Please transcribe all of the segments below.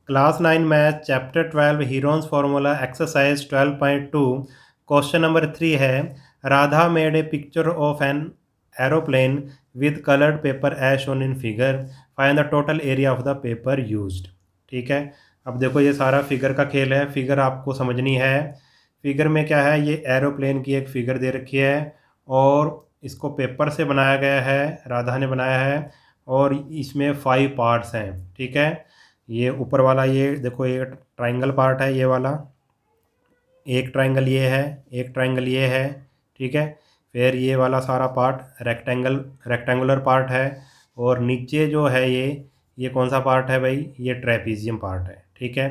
Class 9 math chapter 12 Heron's formula exercise 12.2 question number 3 है। Radha made a picture of an aeroplane with coloured paper as shown in figure, find the total area of the paper used. ठीक है, अब देखो ये सारा figure का खेल है। फिगर आपको समझनी है। फिगर में क्या है, ये एरोप्लेन की एक फिगर दे रखी है और इसको पेपर से बनाया गया है, राधा ने बनाया है और इसमें 5 पार्ट्स हैं। ठीक है, ये ऊपर वाला ये देखो, ये ट्राइंगल पार्ट है, ये वाला एक ट्राइंगल ये है, एक ट्राइंगल ये है। ठीक है, फिर ये वाला सारा पार्ट रेक्टेंगुलर पार्ट है और नीचे जो है ये कौन सा पार्ट है भाई, ये ट्रेपीजियम पार्ट है। ठीक है,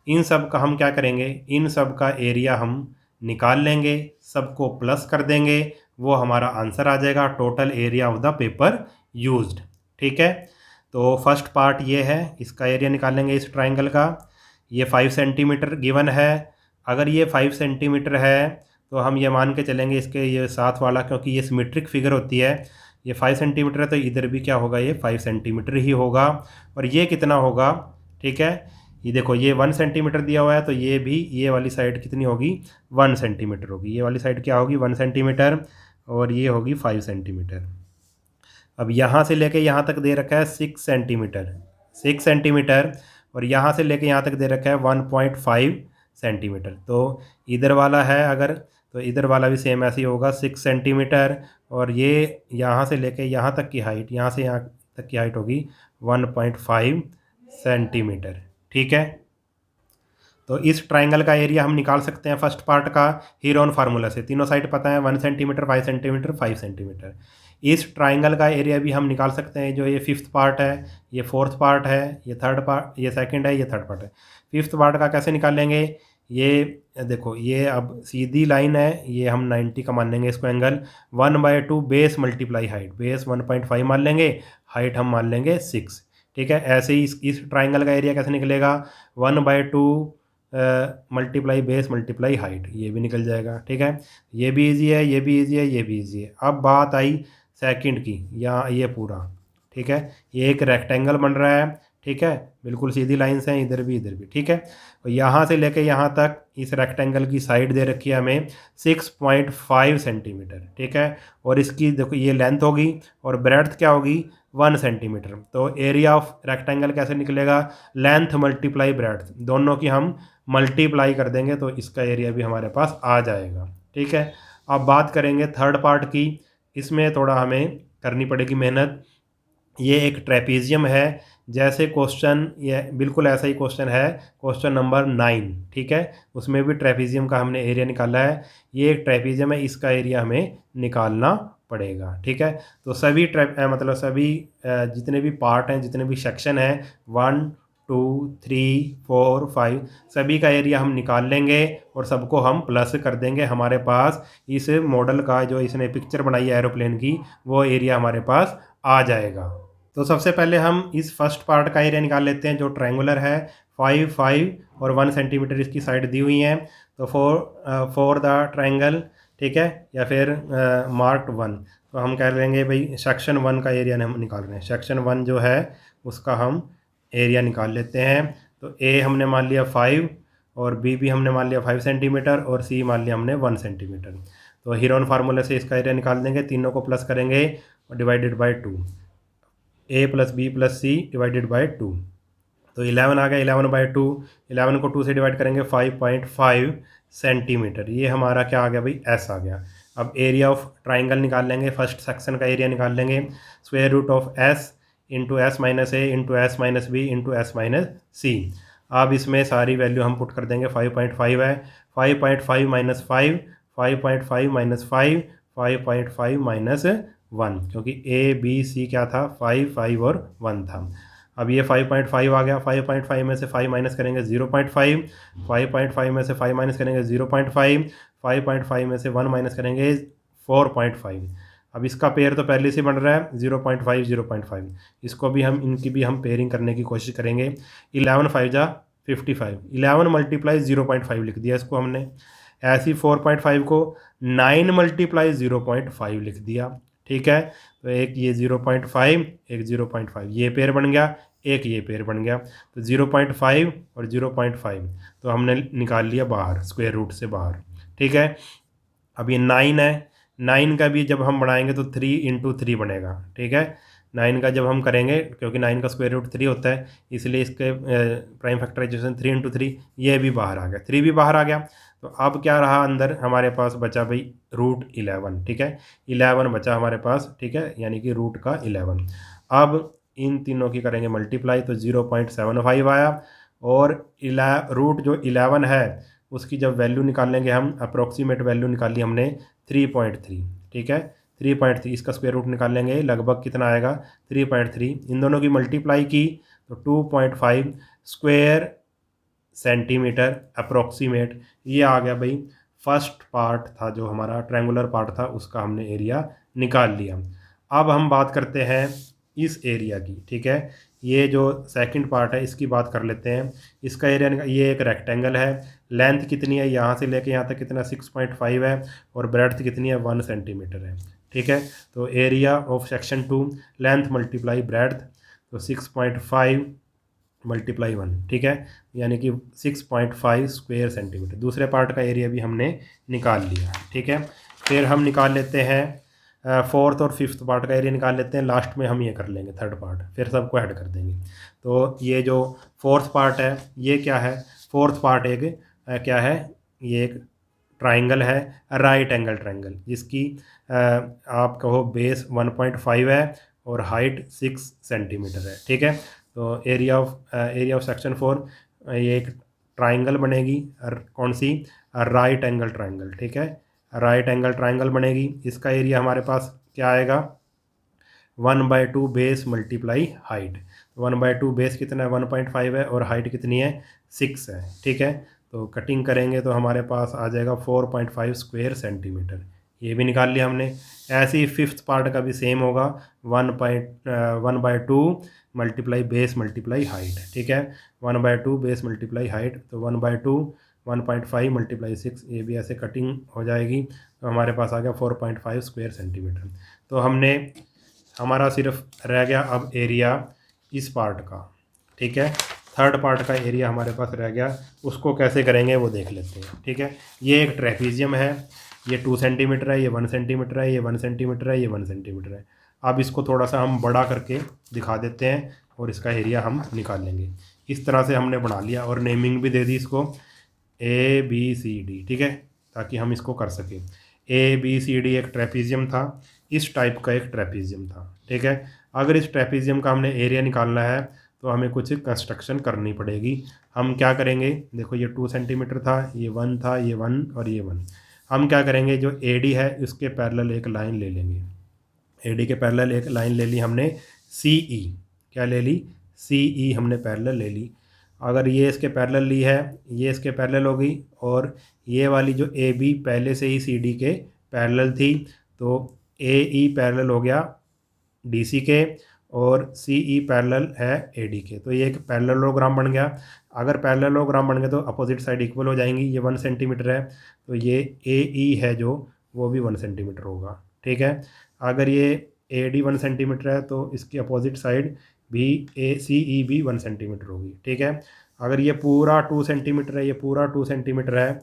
इन सब का हम क्या करेंगे, इन सब का एरिया हम निकाल लेंगे, सबको प्लस कर देंगे, वो हमारा आंसर आ जाएगा, total area of the paper used. ठीक है, तो फर्स्ट पार्ट ये है, इसका एरिया निकाल लेंगे इस ट्राइंगल का। ये 5 सेंटीमीटर गिवन है। अगर ये 5 सेंटीमीटर है तो हम ये मान के चलेंगे इसके ये साथ वाला, क्योंकि ये सिमेट्रिक फिगर होती है, ये 5 सेंटीमीटर है तो इधर भी क्या होगा, ये 5 सेंटीमीटर ही होगा। और ये कितना होगा, ठीक है, ये देखो ये 1 सेंटीमीटर दिया हुआ है तो ये भी, ये वाली साइड कितनी होगी, 1 सेंटीमीटर होगी। ये वाली साइड क्या होगी, 1 सेंटीमीटर और ये होगी 5 सेंटीमीटर। अब यहाँ से लेके यहाँ तक दे रखा है 6 सेंटीमीटर, 6 सेंटीमीटर, और यहाँ से लेके यहाँ तक दे रखा है 1.5 सेंटीमीटर। तो इधर वाला है अगर, तो इधर वाला भी सेम ऐसे ही होगा 6 सेंटीमीटर, और ये यहाँ से लेके यहाँ तक की हाइट, यहाँ से यहाँ तक की हाइट होगी 1.5 सेंटीमीटर। ठीक है, तो इस ट्राइंगल का एरिया हम निकाल सकते हैं फर्स्ट पार्ट का हीरोन फार्मूला से। तीनों साइड पता है, 1 सेंटीमीटर, 5 सेंटीमीटर, 5 सेंटीमीटर। इस ट्राइंगल का एरिया भी हम निकाल सकते हैं। जो ये फिफ्थ पार्ट है, ये फोर्थ पार्ट है, ये थर्ड पार्ट, ये सेकंड है, ये थर्ड पार्ट है। फिफ्थ पार्ट का कैसे निकालेंगे, ये देखो, ये अब सीधी लाइन है, ये हम 90 का मान लेंगे इसको angle. 1/2 base multiply height, base 1.5 मान लेंगे, हाइट हम मान लेंगे 6। ठीक है, ऐसे ही इस ट्राइंगल का एरिया कैसे निकलेगा, 1/2 मल्टीप्लाई बेस मल्टीप्लाई हाइट, ये भी निकल जाएगा। ठीक है, ये भी इजी है, ये भी इजी है, ये भी इजी है। अब बात आई सेकंड की, यहाँ ये पूरा, ठीक है, ये एक रेक्टेंगल बन रहा है। ठीक है, बिल्कुल सीधी लाइंस हैं, इधर भी इधर भी। ठीक है, और यहाँ से लेके यहाँ तक इस रेक्टेंगल की साइड दे रखी है हमें 6.5 सेंटीमीटर। ठीक है, और इसकी देखो ये लेंथ होगी और ब्रेड्थ क्या होगी, 1 सेंटीमीटर। तो एरिया ऑफ रेक्टेंगल कैसे निकलेगा, लेंथ मल्टीप्लाई ब्रेड्थ, दोनों की हम मल्टीप्लाई कर देंगे तो इसका एरिया भी हमारे पास आ जाएगा। ठीक है, अब बात करेंगे थर्ड पार्ट की। इसमें थोड़ा हमें करनी पड़ेगी मेहनत। ये एक ट्रेपीजियम है, जैसे क्वेश्चन, ये बिल्कुल ऐसा ही क्वेश्चन है, क्वेश्चन नंबर 9। ठीक है, उसमें भी ट्रेपीजियम का हमने एरिया निकाला है। ये एक ट्रेपीजियम है, इसका एरिया हमें निकालना पड़ेगा। ठीक है, तो सभी मतलब सभी जितने भी पार्ट हैं, जितने भी सेक्शन हैं, 1 2 3 4 5, सभी का एरिया हम निकाल लेंगे और सबको हम प्लस कर देंगे। हमारे पास इस मॉडल का, जो इसने पिक्चर बनाई है एरोप्लेन की, वो एरिया हमारे पास आ जाएगा। तो सबसे पहले हम इस फर्स्ट पार्ट का एरिया निकाल लेते हैं, जो ट्रायंगुलर है। 5 5 और 1 सेंटीमीटर इसकी साइड दी हुई हैं। तो फॉर द ट्रायंगल, ठीक है, या फिर मार्क्ड 1, तो हम कह लेंगे भाई सेक्शन 1 का एरिया हम निकाल रहे हैं। सेक्शन 1 जो है उसका हम एरिया निकाल लेते हैं। तो ए हमने मान लिया 5 और बी भी हमने मान लिया 5 सेंटीमीटर और सी मान लिया हमने 1 सेंटीमीटर। तो हीरोन फार्मूले से इसका एरिया निकाल देंगे, तीनों को प्लस करेंगे और divided by 2, A plus B plus C divided by 2। तो 11 आ गया, 11/2, 11 को 2 से डिवाइड करेंगे 5.5 सेंटीमीटर। ये हमारा क्या आ गया भाई, एस आ गया। अब एरिया ऑफ ट्राइंगल निकाल लेंगे, फर्स्ट सेक्शन का एरिया निकाल लेंगे। Square root of s into s minus a into s minus b into s minus c. अब इसमें सारी वैल्यू हम पुट कर देंगे। 5.5 है, 5.5 माइनस 5, 5.5 माइनस 5, 5.5 माइनस 1, क्योंकि ए बी सी क्या था, 5 5 और 1 था। अब ये 5.5 आ गया, 5.5 में से 5 माइनस करेंगे 0.5, 5.5 में से 5 माइनस करेंगे 0.5, 5.5 में से 1 माइनस करेंगे 4.5। अब इसका पेयर तो पहले से बन रहा है 0.5 0.5, इसको भी हम, इनकी भी हम पेयरिंग करने की कोशिश करेंगे। 11 5 जा 55, 11 मल्टीप्लाई 0.5 लिख दिया इसको हमने। ऐसी 4.5 को 9 मल्टीप्लाई 0.5 लिख दिया। ठीक है, तो एक ये 0.5, एक 0.5, ये पेयर बन गया। एक ये पेयर बन गया। तो 0.5 और 0.5 तो हमने निकाल लिया बाहर, स्क्वायर रूट से बाहर। ठीक है, अब ये 9 है, 9 का भी जब हम बढ़ाएंगे तो 3 × 3 बनेगा। ठीक है, 9 का जब हम करेंगे, क्योंकि 9 का स्क्वायर रूट 3 होता है, इसलिए इसके प्राइम फैक्टराइजेशन 3 × 3, ये भी बाहर आ गया, 3 भी बाहर आ गया। तो अब क्या रहा अंदर हमारे पास बचा भाई √11। ठीक है, 11 बचा हमारे पास। ठीक है, यानी कि रूट का 11। अब इन तीनों की करेंगे मल्टीप्लाई, तो 0.75 आया। और रूट जो 11 है उसकी जब वैल्यू निकालेंगे हम, अप्रोक्सीमेट वैल्यू निकाली हमने 3.3। ठीक है, 3.3 इसका स्क्वायर रूट निकालेंगे, लगभग कितना आएगा 3.3। इन दोनों की मल्टीप्लाई की तो 2.5 स्क्वायर सेंटीमीटर अप्रोक्सीमेट, ये आ गया भाई। फर्स्ट पार्ट था जो हमारा ट्रायंगुलर पार्ट था, उसका हमने एरिया निकाल लिया। अब हम बात करते हैं इस एरिया की। ठीक है, ये जो सेकंड पार्ट है इसकी बात कर लेते हैं। इसका एरिया, ये एक रेक्टेंगल है, लेंथ कितनी है यहाँ से लेके यहाँ तक कितना 6.5 है, और ब्रेड्थ कितनी है 1 सेंटीमीटर है। ठीक है, तो area of section 2 length multiply breadth, तो 6.5 मल्टीप्लाई 1। ठीक है, यानी कि 6.5 स्क्वायर सेंटीमीटर। दूसरे पार्ट का एरिया भी हमने निकाल लिया। ठीक है, फिर हम निकाल लेते हैं फोर्थ और फिफ्थ पार्ट का एरिया निकाल लेते हैं। लास्ट में हम ये कर लेंगे थर्ड पार्ट, फिर सबको ऐड कर देंगे। तो ये जो फोर्थ पार्ट है ये क्या है, फोर्थ पार्ट एक क्या है, ये एक ट्राइंगल है, राइट एंगल ट्राइंगल, जिसकी आप कहो बेस 1.5 है और हाइट 6 सेंटीमीटर है। ठीक है, तो एरिया ऑफ सेक्शन 4 ये एक ट्राइंगल बनेगी, कौन सी, राइट एंगल ट्राइंगल। ठीक है, राइट एंगल ट्राइंगल बनेगी। इसका एरिया हमारे पास क्या आएगा, 1/2 बेस मल्टीप्लाई हाइट। 1/2 बेस कितना है 1.5 है, और हाइट कितनी है 6 है। ठीक है, तो कटिंग करेंगे तो हमारे पास आ जाएगा 4.5 स्क्वायर सेंटीमीटर, ये भी निकाल लिया हमने। ऐसे ही फिफ्थ पार्ट का भी सेम होगा, 1/2 मल्टीप्लाई बेस मल्टीप्लाई हाइट। ठीक है, 1/2 बेस मल्टीप्लाई हाइट, तो 1/2 1.5 मल्टीप्लाई 6, ये भी ऐसे कटिंग हो जाएगी। तो हमारे पास आ गया 4.5 स्क्वायर सेंटीमीटर। तो हमने, हमारा सिर्फ रह गया अब एरिया इस पार्ट का। ठीक है, थर्ड पार्ट का एरिया हमारे पास रह गया, उसको कैसे करेंगे वो देख लेते हैं। ठीक है, ये एक ट्रेपीजियम है, ये 2 सेंटीमीटर है, ये 1 सेंटीमीटर है, ये 1 सेंटीमीटर है, ये 1 सेंटीमीटर है। अब इसको थोड़ा सा हम बड़ा करके दिखा देते हैं और इसका एरिया हम निकाल लेंगे। इस तरह से हमने बना लिया और नेमिंग भी दे दी इसको ABCD। ठीक है, ताकि हम इसको कर सकें। ABCD एक ट्रेपीजियम था, इस टाइप का एक ट्रेपीजियम था। ठीक है, अगर इस ट्रेपीजियम का हमने एरिया निकालना है तो हमें कुछ कंस्ट्रक्शन करनी पड़ेगी। हम क्या करेंगे, देखो ये 2 सेंटीमीटर था, ये 1 था, ये 1 और ये 1। हम क्या करेंगे, जो AD है उसके पैरेलल एक लाइन ले लेंगे। AD के पैरेलल एक लाइन ले ली हमने CE, क्या ले ली, CE हमने पैरेलल ले ली। अगर ये इसके पैरेलल ली है, ये इसके पैरेलल हो गई, और ये वाली जो AB पहले से ही CD के पैरेलल थी, तो AE पैरेलल हो गया DC के, और CE पैरेलल है AD के। तो ये एक पैरेललोग्राम बन गया। अगर पैरेललोग्राम बन गया तो अपोजिट साइड इक्वल हो जाएंगी। ये 1 सेंटीमीटर है, तो ये AE है जो, वो भी 1 सेंटीमीटर होगा। ठीक है, अगर ये AD 1 सेंटीमीटर है तो इसकी अपोजिट साइड भी CE भी 1 सेंटीमीटर होगी। ठीक है, अगर ये पूरा 2 सेंटीमीटर है, ये पूरा 2 सेंटीमीटर है,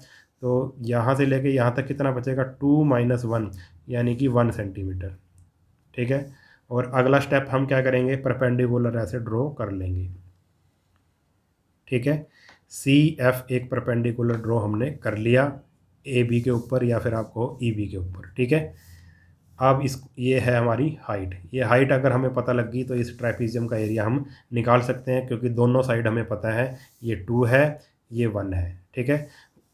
तो यहाँ से लेके यहाँ तक कितना बचेगा 2 - 1, यानी कि 1 सेंटीमीटर। ठीक है, और अगला स्टेप हम क्या करेंगे, परपेंडिकुलर ऐसे ड्रॉ कर लेंगे। ठीक है, CF एक परपेंडिकुलर ड्रॉ हमने कर लिया AB के ऊपर, या फिर आपको EB के ऊपर। ठीक है, अब इस, ये है हमारी हाइट। ये हाइट अगर हमें पता लग गई तो इस ट्रेपीजियम का एरिया हम निकाल सकते हैं, क्योंकि दोनों साइड हमें पता है, ये 2 है, ये 1 है। ठीक है,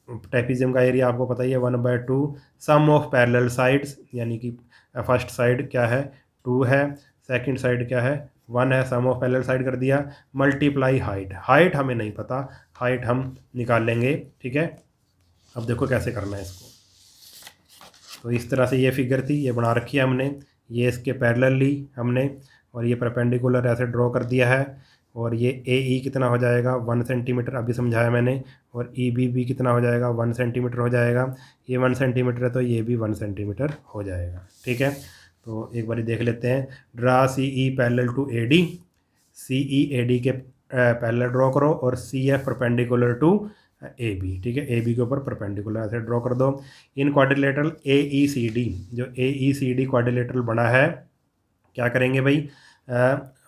ट्रेपीजियम का एरिया आपको पता ही है 1/2 सम ऑफ पैरेलल साइड्स, यानी कि फर्स्ट साइड क्या है 2 है, सेकंड साइड क्या है 1 है, सम ऑफ पैरेलल साइड कर दिया, मल्टीप्लाई हाइट। हाइट हमें नहीं पता, हाइट हम निकाल लेंगे। ठीक है, अब देखो कैसे करना है इसको। तो इस तरह से ये फिगर थी, ये बना रखी है हमने, ये इसके पैरेलल ली हमने, और ये परपेंडिकुलर ऐसे ड्रॉ कर दिया है। और ये AE कितना हो जाएगा 1 सेंटीमीटर, अभी समझाया मैंने, और EB भी कितना हो जाएगा 1 सेंटीमीटर हो जाएगा। ये 1 सेंटीमीटर है तो ये भी 1 सेंटीमीटर हो जाएगा। ठीक है, तो एक बार देख लेते हैं। Draw CE parallel to AD, CEAD के पैरेलल ड्रॉ करो और CF परपेंडिकुलर टू AB, ठीक है, AB के ऊपर परपेंडिकुलर ऐसे ड्रॉ कर दो। इन क्वाड्रिलेटरल AECD, जो AECD क्वाड्रिलेटरल बना है, क्या करेंगे भाई,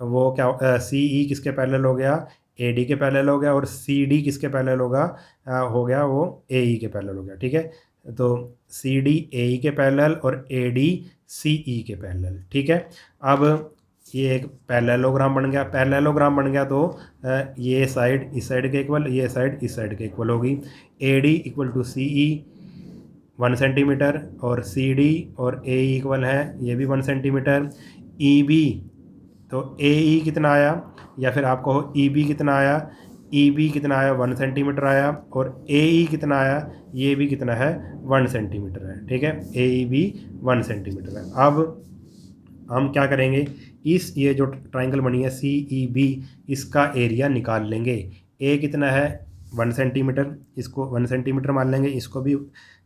वो क्या, CE किसके पैरेलल हो गया, AD के पैरेलल हो गया, और CD किसके पैरेलल होगा, हो गया वो AE के पैरेलल हो गया, ठीक है। तो CD AE के पैरेलल और AD CE के पैरेलल, ठीक है। अब ये एक पैरेललोग्राम बन गया। पैरेललोग्राम बन गया तो ये साइड इस साइड के इक्वल, ये साइड इस साइड के इक्वल होगी। AD equal to CE 1 centimetre, और CD और AE इक्वल है, ये भी 1 सेंटीमीटर। EB, तो AE कितना आया, या फिर आप कहो EB कितना आया, EB कितना आया 1 सेंटीमीटर आया, और AE कितना आया, ये भी कितना है 1 सेंटीमीटर है, ठीक है। AE भी 1 सेंटीमीटर है। अब हम क्या करेंगे, इस ये जो ट्राइंगल बनी है CEB, इसका एरिया निकाल लेंगे। A कितना है 1 सेंटीमीटर, इसको 1 सेंटीमीटर मान लेंगे, इसको भी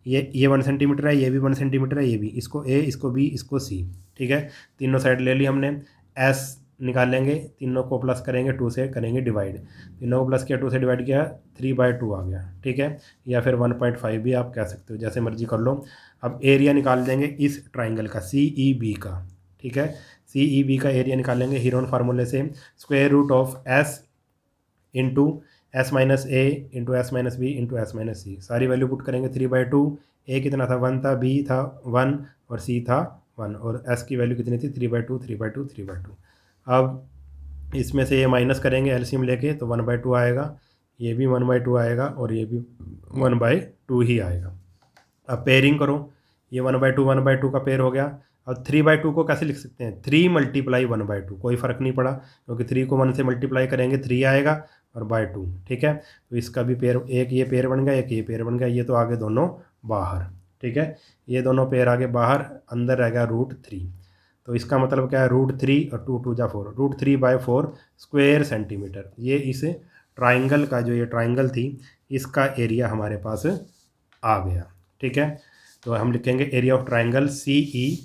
ये 1 सेंटीमीटर है, ये भी 1 सेंटीमीटर है, ये भी, इसको A, इसको B, इसको C, ठीक है। तीनों साइड ले ली हमने। S निकाल लेंगे, तीनों को प्लस करेंगे, 2 से करेंगे डिवाइड, तीनों को प्लस किया, 2 से डिवाइड किया, 3/2 आ गया, ठीक है। या फिर 1.5 भी आप कह सकते हो, जैसे मर्जी कर लो। अब एरिया निकाल देंगे इस ट्राइंगल का CEB का, ठीक है। CEB का एरिया निकालेंगे हीरोन फार्मूले से, square root of S into S minus A into S minus B into S minus C, सारी वैल्यू पुट करेंगे। 3/2, A कितना था 1 था, B था 1 और C था 1, और S की वैल्यू कितनी थी 3/2, 3/2, 3/2। अब इसमें से ये माइनस करेंगे एलसीएम लेके, तो 1/2 आएगा, ये भी 1/2 आएगा, और ये भी 1/2 ही आएगा। अब पेयरिंग करो, ये 1/2 का पेयर हो गया। अब 3/2 को कैसे लिख सकते हैं, 3 मल्टीप्लाई 1/2, कोई फ़र्क नहीं पड़ा, क्योंकि 3 को 1 से मल्टीप्लाई करेंगे 3 आएगा और बाय 2, ठीक है। तो इसका भी पेयर, एक ये पेयर बन गया, एक ये पेयर बन गया, ये तो आगे दोनों बाहर, ठीक है। ये दोनों पेयर आगे बाहर, अंदर रह गया √3। तो इसका मतलब क्या है, √3 और 2 2 जा 4, √3/4 स्क्वायर सेंटीमीटर। ये इस ट्राइंगल का, जो ये ट्राइंगल थी, इसका एरिया हमारे पास आ गया, ठीक है। तो हम लिखेंगे एरिया ऑफ ट्राइंगल CE,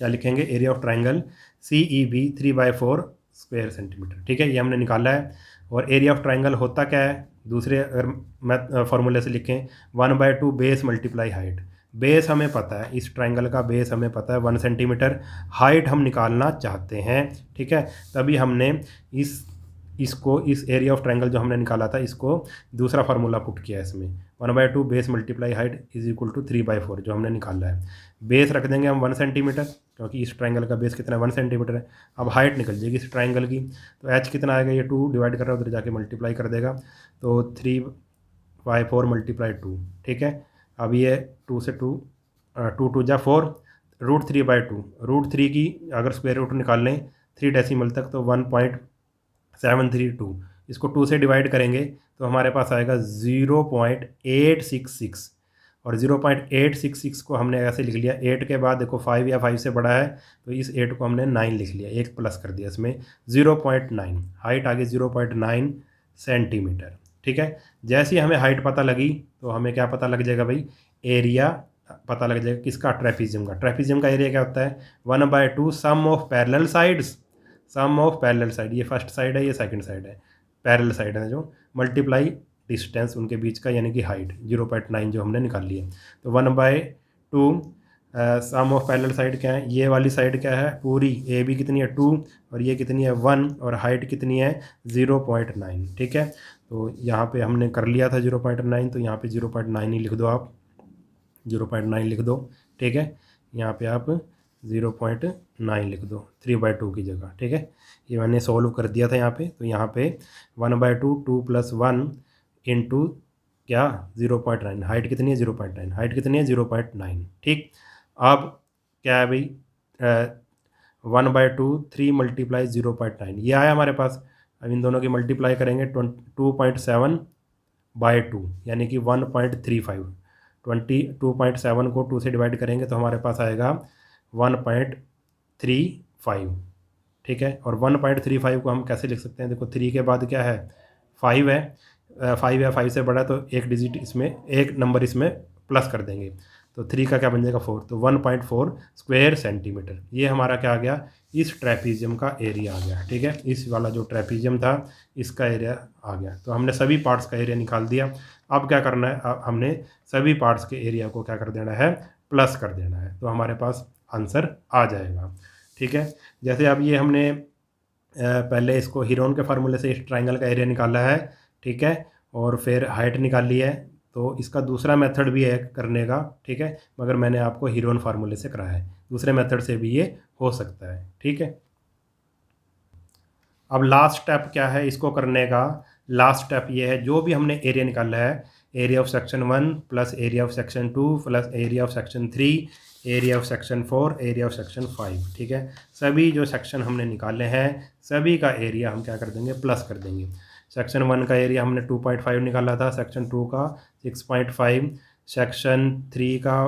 क्या लिखेंगे, area of triangle CEB 3/4 square centimetre, ठीक है। ये हमने निकाला है। और एरिया ऑफ ट्राइंगल होता क्या है, दूसरे अगर मैं फॉर्मूले से लिखें, 1/2 बेस मल्टीप्लाई हाइट। बेस हमें पता है, इस ट्राइंगल का बेस हमें पता है 1 सेंटीमीटर, हाइट हम निकालना चाहते हैं, ठीक है। तभी हमने इस एरिया ऑफ ट्राइंगल जो हमने निकाला था, इसको दूसरा फार्मूला पुट किया इसमें, 1/2 base multiply height is equal to 3/4 जो हमने निकाला है। बेस रख देंगे हम 1 सेंटीमीटर, क्योंकि इस ट्राइंगल का बेस कितना है 1 सेंटीमीटर है। अब हाइट निकल जाएगी इस ट्राइंगल की, तो H कितना आएगा, ये 2 डिवाइड कर रहा है, उधर जाके मल्टीप्लाई कर देगा, तो 3/4 मल्टीप्लाई 2, ठीक है। अब ये 2 से 2 2 जा 4, √3/2, √3 की अगर स्क्वायर रूट निकाल लें 3 डेसिमल तक, तो 1.732, इसको 2 से डिवाइड करेंगे तो हमारे पास आएगा 0.866, और 0.866 को हमने ऐसे लिख लिया, 8 के बाद देखो 5 या 5 से बड़ा है, तो इस 8 को हमने 9 लिख लिया, एक प्लस कर दिया इसमें, 0.9, हाइट आ गई 0.9 सेंटीमीटर, ठीक है। जैसे ही हमें हाइट पता लगी, तो हमें क्या पता लग जाएगा भाई, एरिया पता लग जाएगा, किसका, ट्रेपीजियम का। ट्रेपीजियम का एरिया क्या होता है, 1/2 sum of parallel sides, sum of parallel side, ये फर्स्ट साइड है, ये सेकंड साइड है, पैरेलल साइड है जो, मल्टीप्लाई डिस्टेंस उनके बीच का, यानी कि हाइट 0.9 जो हमने निकाल ली है। तो 1/2 सम ऑफ पैरेलल साइड क्या है, ये वाली साइड क्या है पूरी, ए बी कितनी है 2, और ये कितनी है 1, और हाइट कितनी है 0.9, ठीक है। तो यहाँ पे हमने कर लिया था 0.9, तो यहाँ पे 0.9 ही लिख दो आप, 0.9 लिख दो, ठीक है। यहाँ पे आप 0.9 लिख दो 3/2 की जगह, ठीक है। ये मैंने सॉल्व कर दिया था यहाँ पे, तो यहाँ पे 1/2 2 + 1 इंटू क्या 0.9, हाइट कितनी है 0.9, हाइट कितनी है 0.9, ठीक। अब क्या है भाई, 1/2 3 × 0.9, ये आया हमारे पास। अब इन दोनों की मल्टीप्लाई करेंगे 2.7/2, यानी कि 1.35, 2.7 को 2 से डिवाइड करेंगे तो हमारे पास आएगा 1.35, ठीक है। और 1.35 को हम कैसे लिख सकते हैं, देखो 3 के बाद क्या है 5 है, 5 या 5 से बड़ा, तो एक डिजिट इसमें, एक नंबर इसमें प्लस कर देंगे, तो 3 का क्या बन जाएगा 4, तो 1.4 स्क्वायर सेंटीमीटर। ये हमारा क्या आ गया, इस ट्रेपीजियम का एरिया आ गया। ठीक है, इस वाला जो ट्रेपीजियम था इसका एरिया आ गया। तो हमने सभी पार्ट्स का एरिया निकाल दिया। अब क्या करना है, अब हमने सभी पार्ट्स के एरिया को क्या कर देना है, प्लस कर देना है, तो हमारे पास आंसर आ जाएगा। ठीक है, जैसे अब ये हमने पहले इसको हीरोन के फार्मूले से इस ट्राइंगल का एरिया निकाला है। ठीक है, और फिर हाइट निकाली है। तो इसका दूसरा मेथड भी है करने का। ठीक है, मगर मैंने आपको हीरोन फार्मूले से कराया है, दूसरे मेथड से भी ये हो सकता है। ठीक है, अब लास्ट स्टेप क्या है इसको करने का, लास्ट स्टेप ये है, जो भी हमने एरिया निकाला है, area of section 1 plus area of section 2 plus area of section 3 area of section 4 area of section 5। ठीक है, सभी जो सेक्शन हमने निकाले हैं सभी का एरिया हम क्या कर देंगे, प्लस कर देंगे। सेक्शन 1 का एरिया हमने 2.5 निकाला था, सेक्शन 2 का 6.5, सेक्शन 3 का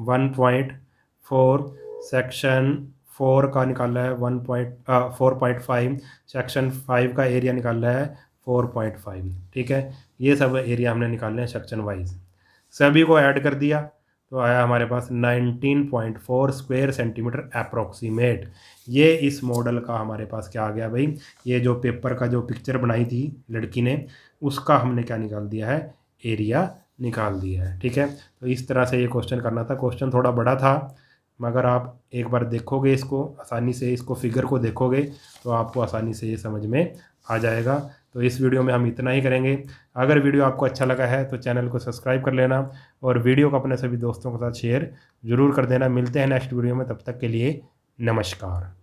1.4, सेक्शन 4 का निकाला है 4.5, सेक्शन 5 का एरिया निकाला है 4.5। ठीक है, ये सब एरिया हमने निकाले हैं सेक्शन वाइज, सभी को ऐड कर दिया तो आया हमारे पास 19.4 स्क्वायर सेंटीमीटर अप्रोक्सीमेट। ये इस मॉडल का हमारे पास क्या आ गया भाई, ये जो पेपर का जो पिक्चर बनाई थी लड़की ने उसका हमने क्या निकाल दिया है, एरिया निकाल दिया है। ठीक है, तो इस तरह से ये क्वेश्चन करना था। क्वेश्चन थोड़ा बड़ा था, मगर आप एक बार देखोगे इसको आसानी से, इसको फिगर को देखोगे तो आपको आसानी से ये समझ में आ जाएगा। तो इस वीडियो में हम इतना ही करेंगे। अगर वीडियो आपको अच्छा लगा है तो चैनल को सब्सक्राइब कर लेना और वीडियो को अपने सभी दोस्तों के साथ शेयर ज़रूर कर देना। मिलते हैं नेक्स्ट वीडियो में, तब तक के लिए नमस्कार।